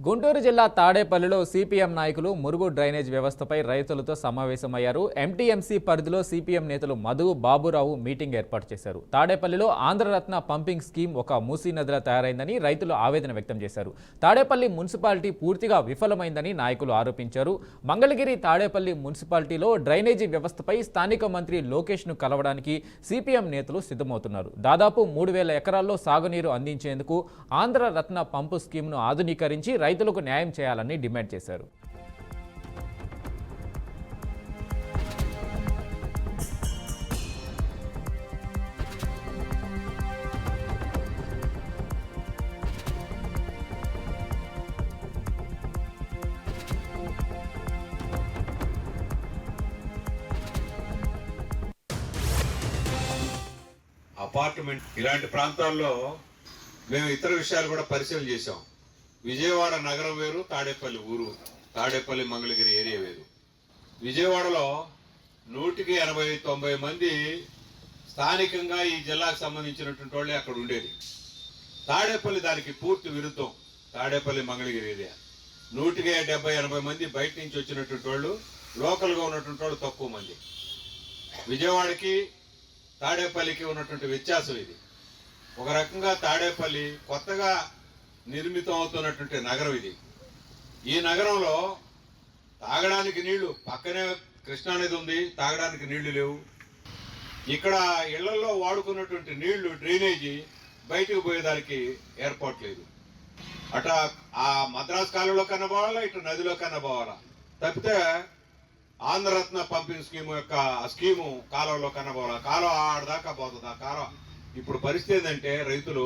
గుంటూరు జిల్లా తాడేపల్లిలో సిపిఎం నాయకులు మురుగు డ్రైనేజ్ వ్యవస్థపై రైతులతో సమావేశమయ్యారు. ఎంటీఎంసీ పరిధిలో సిపిఎం నేతలు మధు, బాబురావు మీటింగ్ ఏర్పాటు చేశారు. తాడేపల్లిలో ఆంధ్రరత్న పంపింగ్ స్కీమ్ ఒక మూసీ నదిలా తయారైందని రైతులు ఆవేదన వ్యక్తం చేశారు. తాడేపల్లి మున్సిపాలిటీ పూర్తిగా విఫలమైందని నాయకులు ఆరోపించారు. మంగళగిరి తాడేపల్లి మున్సిపాలిటీలో డ్రైనేజీ వ్యవస్థపై స్థానిక మంత్రి లోకేష్ను కలవడానికి సిపిఎం నేతలు సిద్ధమవుతున్నారు. దాదాపు 3000 ఎకరాల్లో సాగునీరు అందించేందుకు ఆంధ్రరత్న పంపు స్కీమ్ను ఆధునీకరించి రైతులకు న్యాయం చేయాలని డిమాండ్ చేశారు. అపార్ట్మెంట్ ఇలాంటి ప్రాంతాల్లో మేము ఇతర విషయాలు కూడా పరిశీలన చేశాం. విజయవాడ నగరం వేరు, తాడేపల్లి ఊరు, తాడేపల్లి మంగళగిరి ఏరియా వేరు. విజయవాడలో 180-90 మంది స్థానికంగా ఈ జిల్లాకు సంబంధించినటువంటి వాళ్ళే అక్కడ ఉండేది. తాడేపల్లి దానికి పూర్తి విరుద్ధం. తాడేపల్లి మంగళగిరి ఏరియా 170-80 మంది బయట నుంచి వచ్చినటువంటి వాళ్ళు, లోకల్గా ఉన్నటువంటి వాళ్ళు తక్కువ మంది. విజయవాడకి తాడేపల్లికి ఉన్నటువంటి వ్యత్యాసం ఇది. ఒక రకంగా తాడేపల్లి కొత్తగా నిర్మితం అవుతున్నటువంటి నగరం ఇది. ఈ నగరంలో తాగడానికి నీళ్లు, పక్కనే కృష్ణానది ఉంది, తాగడానికి నీళ్లు లేవు. ఇక్కడ ఇళ్లలో వాడుకున్నటువంటి నీళ్లు డ్రైనేజీ బయటకు పోయేదానికి ఏర్పాటు లేదు. అట ఆ మద్రాసు కాలువలో కన్నా పోవాలా, ఇటు నదిలో కన్నా పోవాలా, తప్పితే ఆంధ్రరత్న పంపింగ్ స్కీమ్ యొక్క స్కీము కాలువలో కన్నా పోవాలా. కాలువ ఆడదాకా పోతుంది. ఆ కాలువ ఇప్పుడు పరిస్థితి ఏంటంటే రైతులు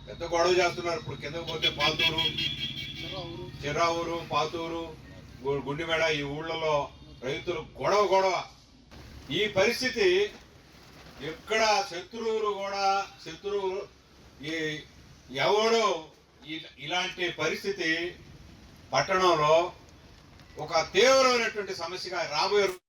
పెద్ద గొడవ చేస్తున్నారు. ఇప్పుడు కిందకు పోతే పాతూరు, చిరావూరు, పాతూరు, గుండిమేడ, ఈ ఊళ్ళలో రైతులు గొడవ. ఈ పరిస్థితి ఎక్కడ శత్రువులు ఈ ఎవడో ఇలాంటి పరిస్థితి పట్టణంలో ఒక తీవ్రమైనటువంటి సమస్యగా రాబోయే